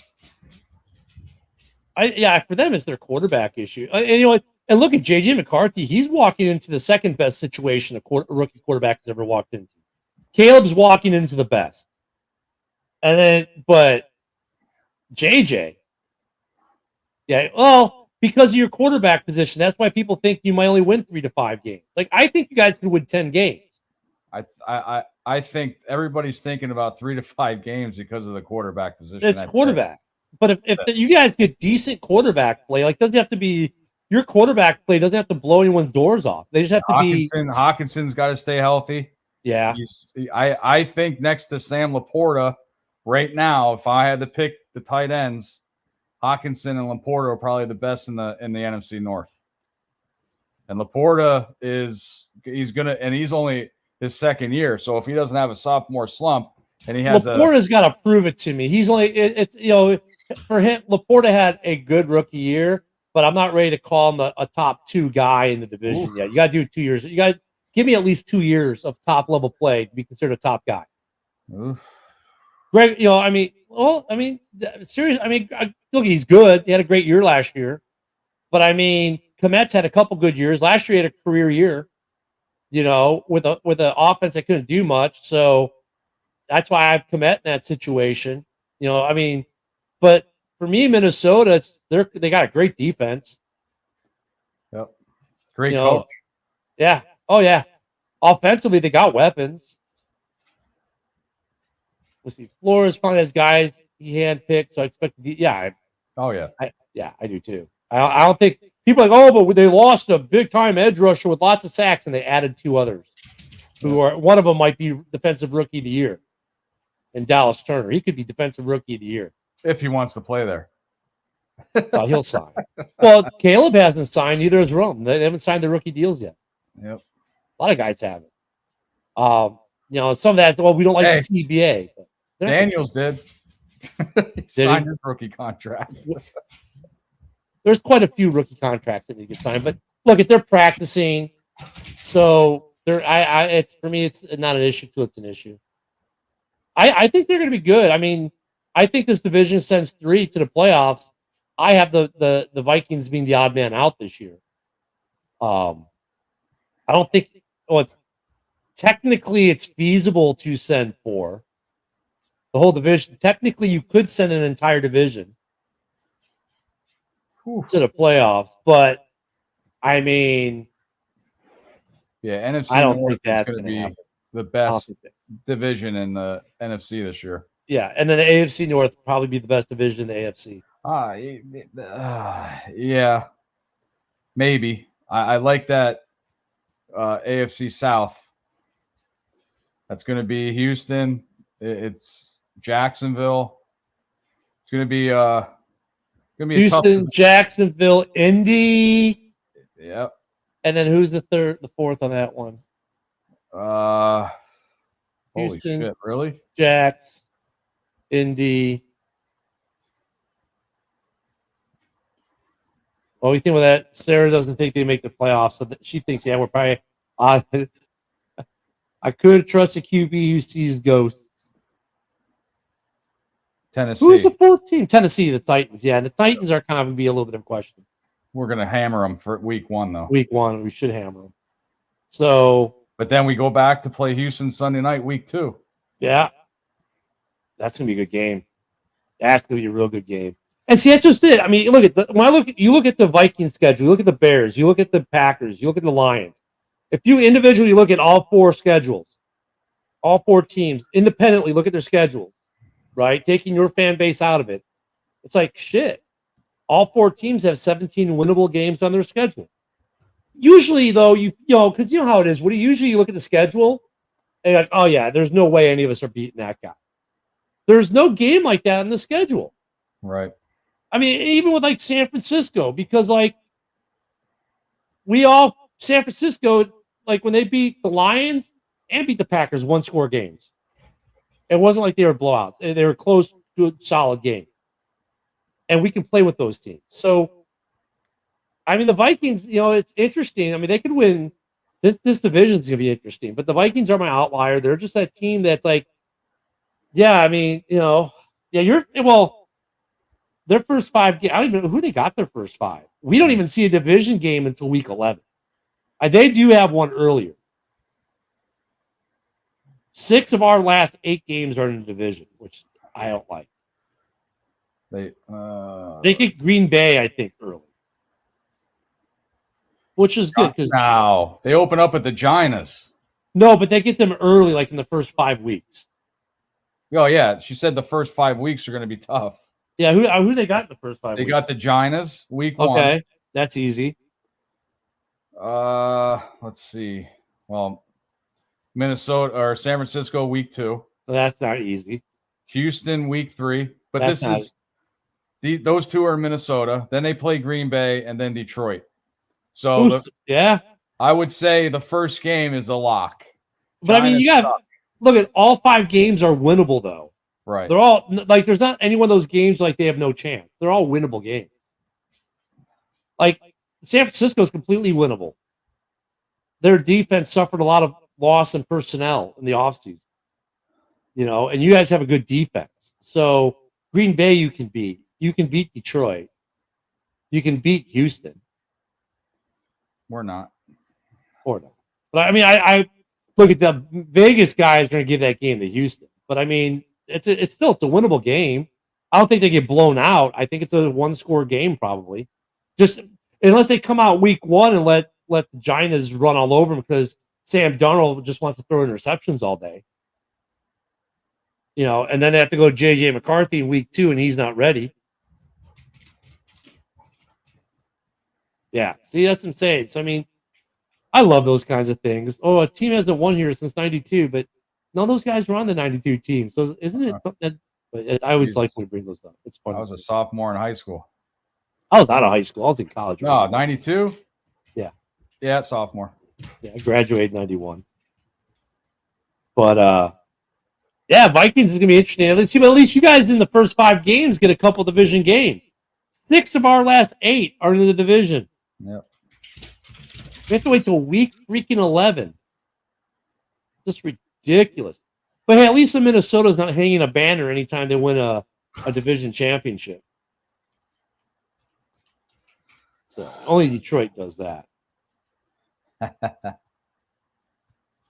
For them, it's their quarterback issue. And you know what? And look at J.J. McCarthy. He's walking into the second best situation a rookie quarterback has ever walked into. Caleb's walking into the best. But J.J., yeah, well, because of your quarterback position, that's why people think you might only win 3 to 5 games. Like, I think you guys could win 10 games. I think everybody's thinking about 3 to 5 games because of the quarterback position. It's quarterback. But if you guys get decent quarterback play, like doesn't have to be your quarterback play doesn't have to blow anyone's doors off. They just have to be. Hawkinson's got to stay healthy. Yeah, I think next to Sam Laporta, right now, if I had to pick the tight ends, Hawkinson and Laporta are probably the best in the NFC North. And Laporta he's only his second year, so if he doesn't have a sophomore slump. And he has Laporta's got to prove it to me. He's only for him. Laporta had a good rookie year, but I'm not ready to call him a top 2 guy in the division yet. You got to do 2 years. You got to give me at least 2 years of top level play to be considered a top guy. Oof. Greg, seriously, look, he's good. He had a great year last year, but Komet's had a couple good years. Last year he had a career year. With an offense that couldn't do much, so. That's why I've Komet in that situation. But for me, Minnesota, they got a great defense. Yep. Great coach. Yeah. Oh, yeah. Offensively, they got weapons. Let's see. Flores probably has guys he handpicked, so I expect I do too. I don't think people are like, but they lost a big-time edge rusher with lots of sacks, and they added 2 others one of them might be defensive rookie of the year. And Dallas Turner, he could be defensive rookie of the year if he wants to play there. Well, he'll sign. Well, Caleb hasn't signed. Neither has Rome. They haven't signed the rookie deals yet. Yep. A lot of guys haven't. Some of that. Well, we don't like the CBA. Daniels did. He signed his rookie contract. There's quite a few rookie contracts that need to get signed. But look, if they're practicing, so it's for me, it's not an issue till it's an issue. I think they're going to be good. I think this division sends 3 to the playoffs. I have the Vikings being the odd man out this year. I don't think. Well, it's feasible to send 4. The whole division. Technically, you could send an entire division to the playoffs, but NFC. I don't think that's going to be the best division in the NFC this year. Yeah, and then the AFC North will probably be the best division in the AFC. Yeah, maybe. I like that AFC South. That's going to be Houston. It's Jacksonville. It's going to be Houston, Jacksonville, Indy. Yep. And then who's the fourth on that one? Holy Houston, shit! Really? Jacks, Indy. Well, we think with that, Sarah doesn't think they make the playoffs, so she thinks, we're probably. I could trust a QB who sees ghosts. Tennessee. Who's the fourth team? Tennessee, the Titans. Yeah, the Titans are kind of going to be a little bit of question. We're going to hammer them for week 1, though. Week 1, we should hammer them. So, but then we go back to play Houston Sunday night, week 2. Yeah, that's going to be a good game. That's going to be a real good game. And see, that's just it. I mean, look at you look at the Vikings schedule, you look at the Bears, you look at the Packers, you look at the Lions. If you individually look at all 4 schedules, all 4 teams independently look at their schedule, right? Taking your fan base out of it, it's like shit. All 4 teams have 17 winnable games on their schedule. Usually, though, because you know how it is. Usually you look at the schedule and you're like, oh yeah, there's no way any of us are beating that guy. There's no game like that in the schedule. Right. I mean, even with like San Francisco, because like San Francisco, like when they beat the Lions and beat the Packers, 1-score games. It wasn't like they were blowouts. They were close, good, solid games. And we can play with those teams. So, I mean, the Vikings, it's interesting. I mean, they could win. This division is going to be interesting. But the Vikings are my outlier. They're just that team that's like, yeah, I mean, their first 5 games, I don't even know who they got their first 5. We don't even see a division game until week 11. They do have one earlier. 6 of our last 8 games are in the division, which I don't like. They get Green Bay, I think, early, which is good because now they open up at the Giants. No, but they get them early, like in the first 5 weeks. Oh yeah, she said the first 5 weeks are going to be tough. Yeah, who they got in the first 5 weeks? They got the Giants week 1. Okay, that's easy. Let's see. Well, Minnesota or San Francisco week 2. Well, that's not easy. Houston week 3, but That's those 2 are in Minnesota. Then they play Green Bay and then Detroit. So I would say the first game is a lock. But I mean, you got look at all 5 games are winnable though. Right. They're all like there's not any one of those games like they have no chance. They're all winnable games. Like San Francisco is completely winnable. Their defense suffered a lot of loss in personnel in the offseason. And you guys have a good defense. So Green Bay you can beat. You can beat Detroit. You can beat Houston. We're not. Or not. But I mean, I look at the Vegas guys going to give that game to Houston. But I mean, it's a winnable game. I don't think they get blown out. I think it's a 1-score game probably. Just unless they come out week 1 and let the Giants run all over them because Sam Darnold just wants to throw interceptions all day. And then they have to go to J.J. McCarthy in week 2 and he's not ready. Yeah, see, that's what I'm saying. So, I mean, I love those kinds of things. Oh, a team hasn't won here since 92, but no, those guys were on the 92 team. So, isn't it something that I always like when we bring those up? It's fun. I was a sophomore in high school. I was out of high school. I was in college. No, 92? Yeah. Yeah, sophomore. Yeah, I graduated in 91. But, yeah, Vikings is going to be interesting. At least you guys in the first 5 games get a couple division games. 6 of our last 8 are in the division. Yep. We have to wait till week freaking 11. Just ridiculous. But hey, at least the Minnesota's not hanging a banner anytime they win a division championship. So only Detroit does that.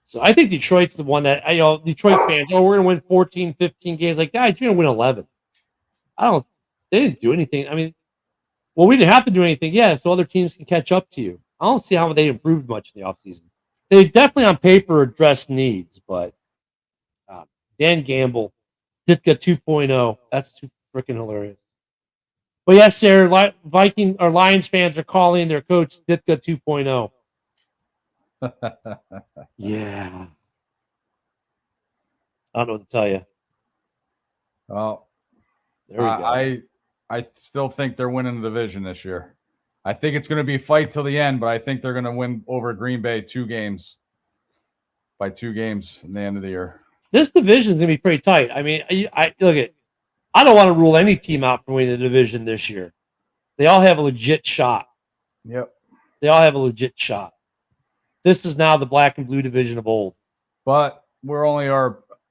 So I think Detroit's the one that, Detroit fans, we're going to win 14, 15 games. Like, guys, you're going to win 11. They didn't do anything. I mean, well, we didn't have to do anything. Yeah, so other teams can catch up to you. I don't see how they improved much in the offseason. They definitely on paper address needs, but Dan Gamble, Ditka 2.0. That's too freaking hilarious. But yes, sir, Lions fans are calling their coach Ditka 2.0. Yeah. I don't know what to tell you. Well, there we go. I still think they're winning the division this year. I think it's going to be a fight till the end, but I think they're going to win over Green Bay 2 games. By 2 games in the end of the year. This division is going to be pretty tight. I mean, I look at. I don't want to rule any team out from winning the division this year. They all have a legit shot. Yep. They all have a legit shot. This is now the black and blue division of old. But we're only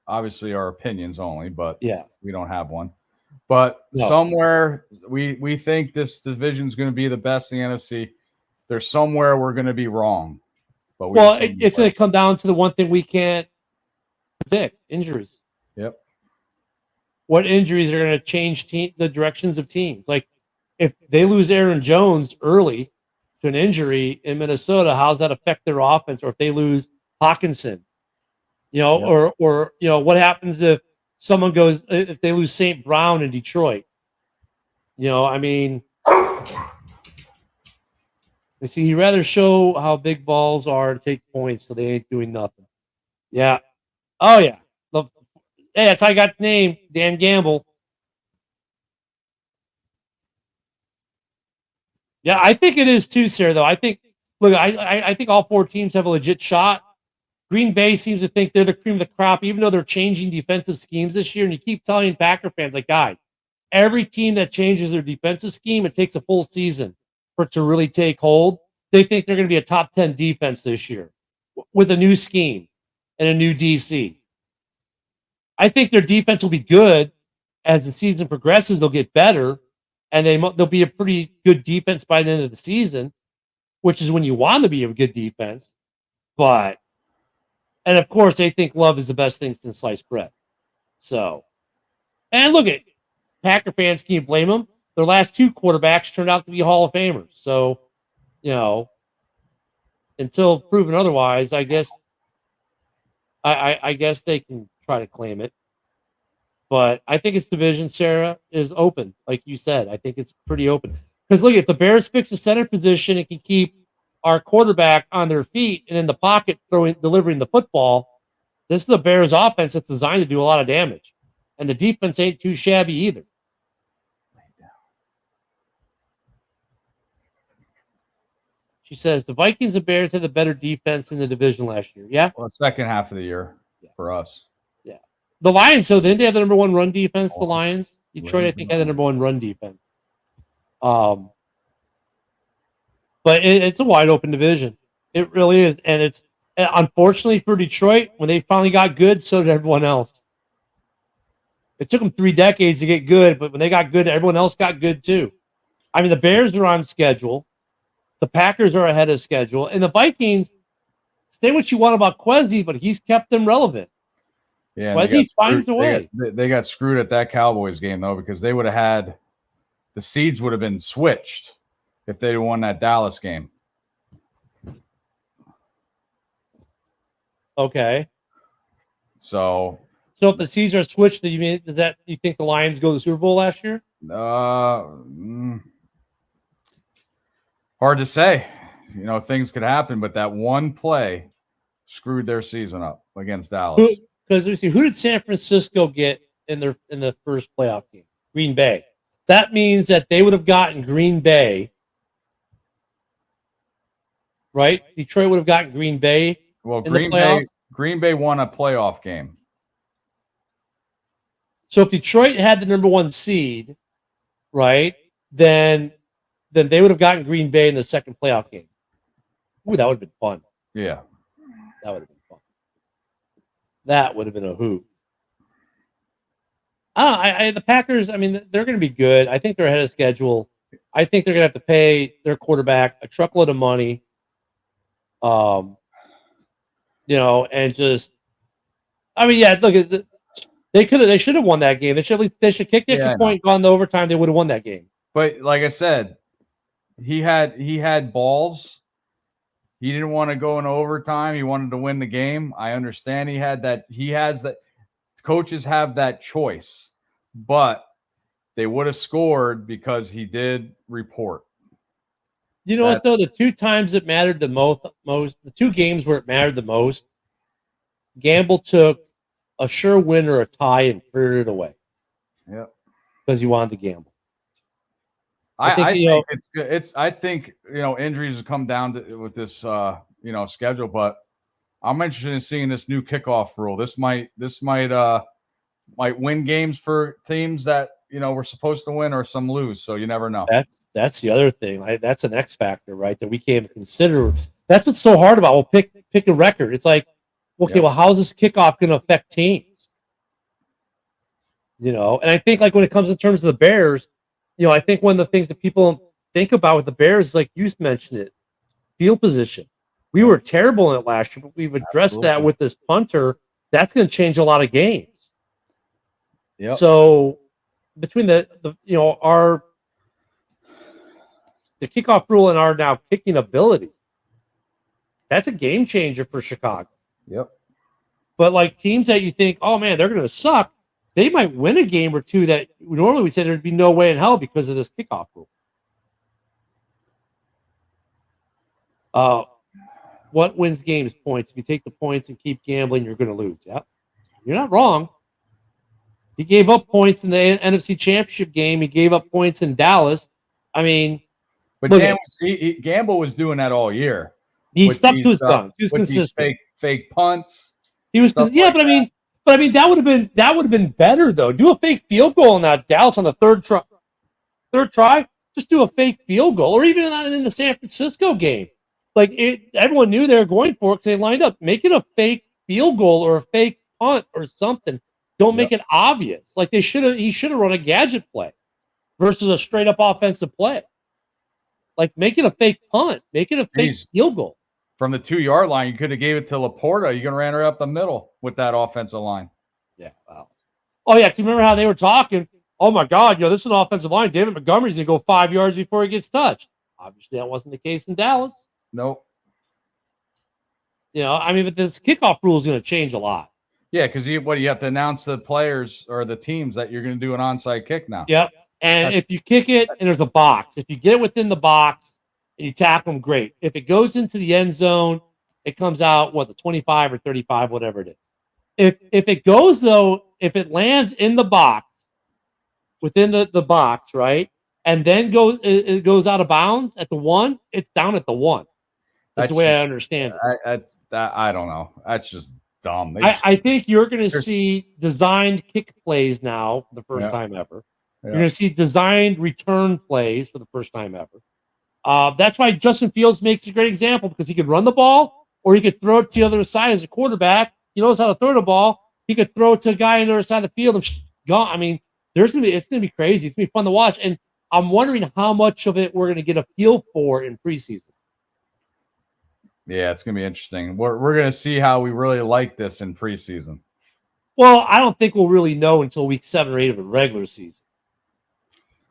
obviously our opinions only, but yeah, we don't have one. But No. somewhere we think this division is going to be the best in the NFC. There's somewhere we're going to be wrong. But it's going to come down to the one thing we can't predict: injuries. Yep. What injuries are going to change the directions of teams? Like if they lose Aaron Jones early to an injury in Minnesota, how does that affect their offense? Or if they lose Hawkinson, or what happens if if they lose St. Brown in Detroit? I mean, you see, he'd rather show how big balls are and take points, so they ain't doing nothing. Yeah. Oh yeah. Hey, that's how I got the name, Dan Gamble. Yeah, I think it is too, Sarah, though. I think all 4 teams have a legit shot. Green Bay seems to think they're the cream of the crop, even though they're changing defensive schemes this year. And you keep telling Packer fans, like, guys, every team that changes their defensive scheme, it takes a full season for it to really take hold. They think they're going to be a top 10 defense this year with a new scheme and a new DC. I think their defense will be good as the season progresses. They'll get better. And they'll be a pretty good defense by the end of the season, which is when you want to be a good defense. And of course, they think Love is the best thing since sliced bread. So, and look at Packer fans. Can you blame them? Their last 2 quarterbacks turned out to be Hall of Famers. So, until proven otherwise, I guess I guess they can try to claim it. But I think its division, Sarah, is open. Like you said, I think it's pretty open. Because look, if the Bears fix the center position and can keep our quarterback on their feet and in the pocket delivering the football, this is a Bears offense that's designed to do a lot of damage. And the defense ain't too shabby either. She says the Vikings and Bears had the better defense in the division last year. Yeah? Well, second half of the year for us. Yeah. The Lions, so didn't they have the number 1 run defense, the Lions? Detroit, I think, had the number 1 run defense. But it's a wide open division. It really is. And it's unfortunately for Detroit, when they finally got good, so did everyone else. It took them 3 decades to get good, but when they got good, everyone else got good too. I mean, the Bears are on schedule. The Packers are ahead of schedule. And the Vikings, say what you want about Quezzy, but he's kept them relevant. Yeah, Quezzy finds a way. They got screwed at that Cowboys game, though, because they would have had – the seeds would have been switched if they'd won that Dallas game. Okay. So if the seeds are switched, you think the Lions go to the Super Bowl last year? Hard to say. Things could happen, but that one play screwed their season up against Dallas. Because who did San Francisco get in the first playoff game? Green Bay. That means that they would have gotten Green Bay, right? Detroit would have gotten Green Bay. Well, Green Bay won a playoff game. So if Detroit had the number 1 seed, right, then they would have gotten Green Bay in the second playoff game. Ooh, that would have been fun. Yeah. That would have been fun. That would have been a hoot. The Packers, I mean, they're going to be good. I think they're ahead of schedule. I think they're going to have to pay their quarterback a truckload of money. And just, I mean, yeah, look, they should have won that game. They should kick the extra point, gone to overtime. They would have won that game. But like I said, he had balls. He didn't want to go in overtime. He wanted to win the game. I understand he has that. Coaches have that choice, but they would have scored because he did report. You know what, though? The 2 times it mattered the most, the 2 games where it mattered the most, Gamble took a sure win or a tie and cleared it away. Yep. Because he wanted to gamble. I think injuries have come down with this schedule, but I'm interested in seeing this new kickoff rule. This might win games for teams that we're supposed to win, or some lose. So you never know. That's the other thing. That's an X factor, right? That we can't even consider. That's what's so hard about. We'll pick a record. It's like, okay, well, how's this kickoff going to affect teams? And I think like when it comes in terms of the Bears, I think one of the things that people think about with the Bears, like you mentioned it, field position. We were terrible in it last year, but we've addressed that with this punter. That's going to change a lot of games. Yep. So between the kickoff rule and our now kicking ability, that's a game changer for Chicago. Yep. But like teams that you think, oh man, they're going to suck, they might win a game or two that normally we said there'd be no way in hell because of this kickoff rule. What wins games? Points. If you take the points and keep gambling, you're going to lose. Yeah, you're not wrong. He gave up points in the NFC Championship game. He gave up points in Dallas. I mean, but Gamble was doing that all year. He stuck to his guns. He was consistent. Fake punts. He was, but I mean, that would have been better though. Do a fake field goal in that Dallas on the third try. Just do a fake field goal, or even in the San Francisco game. Like everyone knew they were going for it because they lined up. Make it a fake field goal or a fake punt or something. Don't make it obvious. Like he should have run a gadget play versus a straight up offensive play. Like make it a fake punt. Make it a fake field goal. From the 2-yard line, you could have gave it to Laporta. You can ran her up the middle with that offensive line. Yeah. Wow. Oh yeah. Cause remember how they were talking? Oh my God, this is an offensive line. David Montgomery's gonna go 5 yards before he gets touched. Obviously, that wasn't the case in Dallas. Nope. But this kickoff rule is going to change a lot. Yeah, because you have to announce the players or the teams that you're going to do an onside kick now. Yep. And if you kick it and there's a box, if you get it within the box and you tackle them, great. If it goes into the end zone, it comes out the 25 or 35, whatever it is. If it goes though, if it lands in the box, within the box, right, and then it goes out of bounds at the 1, it's down at the 1. That's the way I understand it. I don't know. That's just dumb. I think you're going to see designed kick plays now for the first time ever. Yeah. You're going to see designed return plays for the first time ever. That's why Justin Fields makes a great example because he could run the ball or he could throw it to the other side as a quarterback. He knows how to throw the ball. He could throw it to a guy on the other side of the field and gone. I mean, it's going to be crazy. It's going to be fun to watch. And I'm wondering how much of it we're going to get a feel for in preseason. Yeah, it's going to be interesting. We're going to see how we really like this in preseason. Well, I don't think we'll really know until week 7 or 8 of the regular season.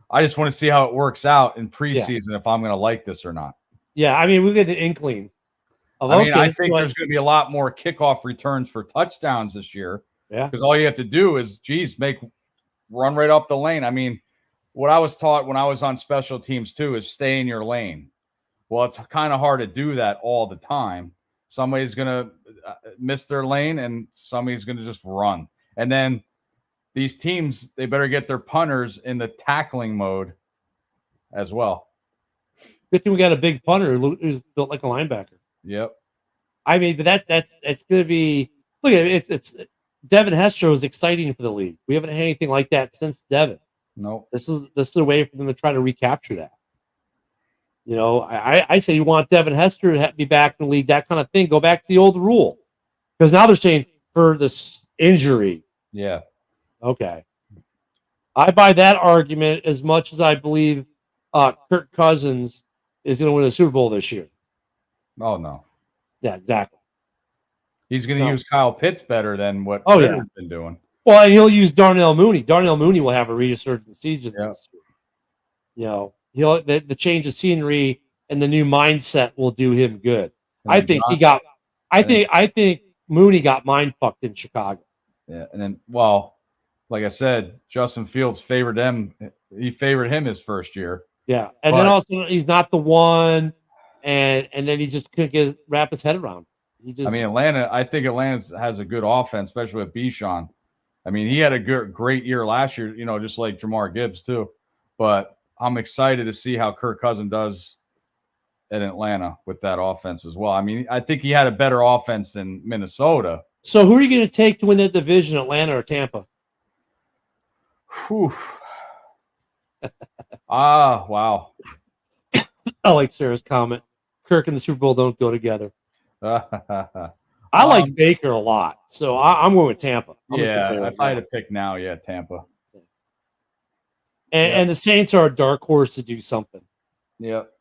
I just want to see how it works out in preseason if I'm going to like this or not. Yeah, I mean, we get an inkling. I think there's going to be a lot more kickoff returns for touchdowns this year. Yeah. Because all you have to do is, run right up the lane. I mean, what I was taught when I was on special teams too is stay in your lane. Well, it's kind of hard to do that all the time. Somebody's going to miss their lane and somebody's going to just run. And then these teams, they better get their punters in the tackling mode as well. Good thing we got a big punter who's built like a linebacker. Yep. I mean, but it's going to be, look at it. It's Devin Hester is exciting for the league. We haven't had anything like that since Devin. No. This is a way for them to try to recapture that. I say you want Devin Hester to be back in the league, that kind of thing. Go back to the old rule. Because now they're saying for this injury. Yeah. Okay. I buy that argument as much as I believe Kirk Cousins is going to win a Super Bowl this year. Oh, no. Yeah, exactly. He's going to use Kyle Pitts better than what Ritter's been doing. Well, and he'll use Darnell Mooney. Darnell Mooney will have a resurgent season this year. The change of scenery and the new mindset will do him good. I think Mooney got mind fucked in Chicago. Yeah, and then like I said, Justin Fields favored them. He favored him his first year. Yeah, and then also he's not the one, and then he just couldn't wrap his head around. Atlanta. I think Atlanta has a good offense, especially with Bijan. I mean, he had a great year last year. Just like Jamar Gibbs too. But I'm excited to see how Kirk Cousins does at Atlanta with that offense as well. I mean, I think he had a better offense than Minnesota. So who are you going to take to win that division, Atlanta or Tampa? Whew. Wow. I like Sarah's comment. Kirk and the Super Bowl don't go together. I like Baker a lot, so I'm going with Tampa. If I had to pick now, Tampa. And the Saints are a dark horse to do something. Yep.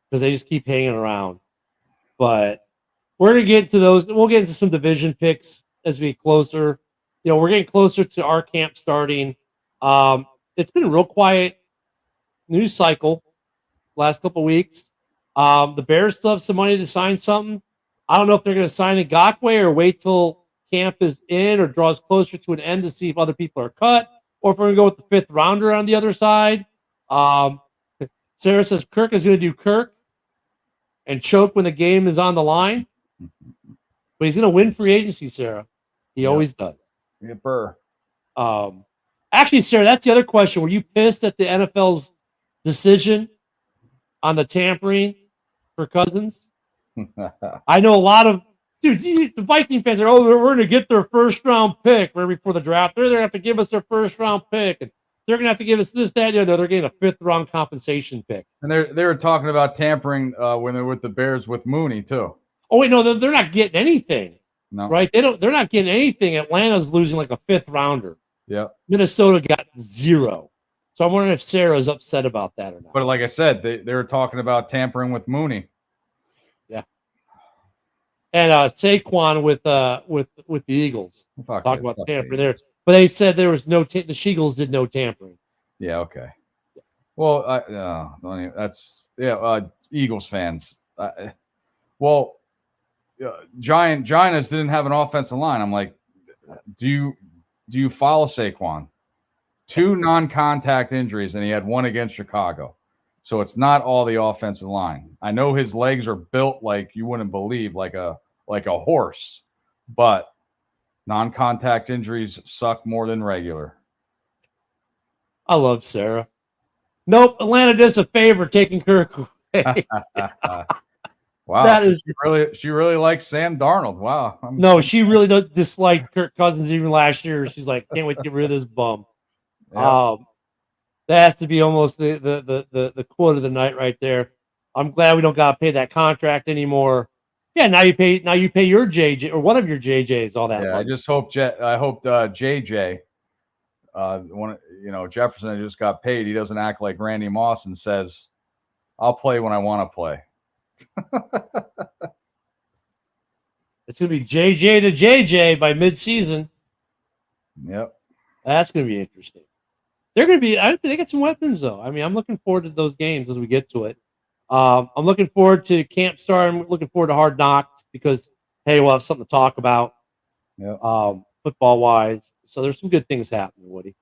Because they just keep hanging around. But we're going to get to those. We'll get into some division picks as we get closer. We're getting closer to our camp starting. It's been a real quiet news cycle last couple of weeks. The Bears still have some money to sign something. I don't know if they're going to sign Ngakoue or wait till camp is in or draws closer to an end to see if other people are cut, or if we're going to go with the fifth rounder on the other side. Sarah says Kirk is going to do Kirk and choke when the game is on the line. But he's going to win free agency, Sarah. He always does. Yipper. Actually, Sarah, that's the other question. Were you pissed at the NFL's decision on the tampering for Cousins? I know a lot of the Viking fans are, we're going to get their first round pick right before the draft. They're going to have to give us their first round pick, and they're going to have to give us this, that, and the other. They're getting a fifth round compensation pick. And they were talking about tampering when they're with the Bears with Mooney too. Oh wait, no, they're not getting anything. No, right? They're not getting anything. Atlanta's losing like a fifth rounder. Yeah. Minnesota got 0. So I'm wondering if Sarah's upset about that or not. But like I said, they were talking about tampering with Mooney. Yeah. And Saquon with the Eagles. Talk about tampering there. But they said there was no the Sheagles did no tampering. Yeah, okay. Well, Eagles fans. Giants didn't have an offensive line. I'm like, do you follow Saquon? 2 non-contact injuries, and he had 1 against Chicago. So it's not all the offensive line. I know his legs are built like you wouldn't believe, like a horse, but non-contact injuries suck more than regular. I love Sarah. Nope, Atlanta does a favor taking Kirk away. Wow, that is she really likes Sam Darnold. Wow. No, she really does dislike Kirk Cousins even last year. She's like, can't wait to get rid of this bum. Yeah. That has to be almost the quote of the night right there. I'm glad we don't got to pay that contract anymore. Yeah, now you pay your JJ or one of your JJs all that. Yeah, money. I hope JJ, Jefferson, that just got paid. He doesn't act like Randy Moss and says, "I'll play when I want to play." It's gonna be JJ to JJ by midseason. Yep, that's gonna be interesting. They're gonna be. They got some weapons though. I mean, I'm looking forward to those games as we get to it. I'm looking forward to Camp Star. I'm looking forward to Hard Knocks because hey, we'll have something to talk about. Yep. Football wise, so there's some good things happening, Woody.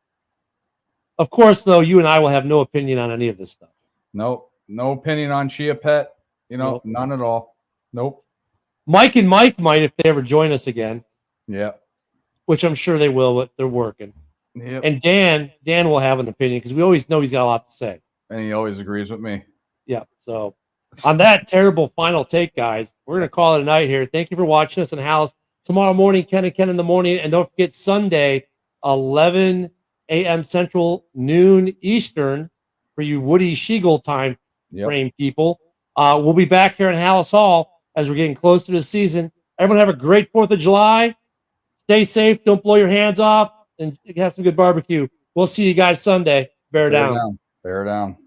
Of course, though, you and I will have no opinion on any of this stuff. Nope, no opinion on Chia Pet. Nope. None at all. Nope. Mike and Mike might if they ever join us again. Yeah. Which I'm sure they will, but they're working. Yep. And Dan will have an opinion because we always know he's got a lot to say. And he always agrees with me. Yeah. So on that terrible final take, guys, we're going to call it a night here. Thank you for watching us in Hal's. Tomorrow morning, Ken and Ken in the morning. And don't forget Sunday, 11 a.m. Central, noon Eastern for you Woody Sheagle time frame people. We'll be back here in Hallis Hall as we're getting close to the season. Everyone have a great 4th of July. Stay safe. Don't blow your hands off. And have some good barbecue. We'll see you guys Sunday. Bear down. Bear down.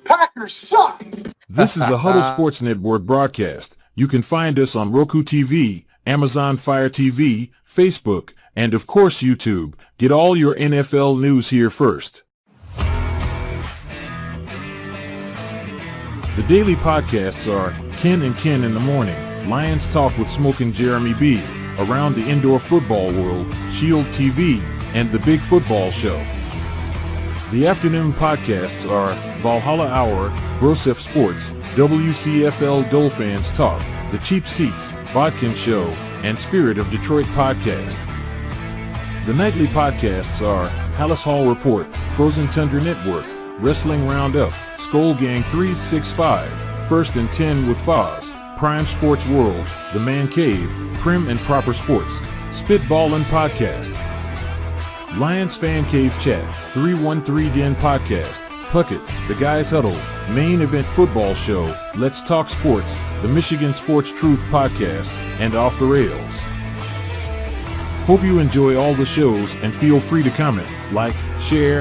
Packers suck. This is a Huddle Sports Network broadcast. You can find us on Roku TV, Amazon Fire TV, Facebook, and of course YouTube. Get all your NFL news here first. The daily podcasts are Ken and Ken in the Morning, Lions Talk with Smoking Jeremy B, Around the Indoor Football World, Shield TV, and The Big Football Show. The afternoon podcasts are Valhalla Hour, Brosef Sports, WCFL Dolphins Talk, The Cheap Seats, Bodkin Show, and Spirit of Detroit Podcast. The nightly podcasts are Hallis Hall Report, Frozen Tundra Network, Wrestling Roundup, Skull Gang 365, First and 10 with Foz, Prime Sports World, The Man Cave, Prim and Proper Sports, Spitballin' Podcast, Lions Fan Cave Chat, 313 Den Podcast, Puckett, The Guys Huddle, Main Event Football Show, Let's Talk Sports, The Michigan Sports Truth Podcast, and Off the Rails. Hope you enjoy all the shows and feel free to comment, like, share,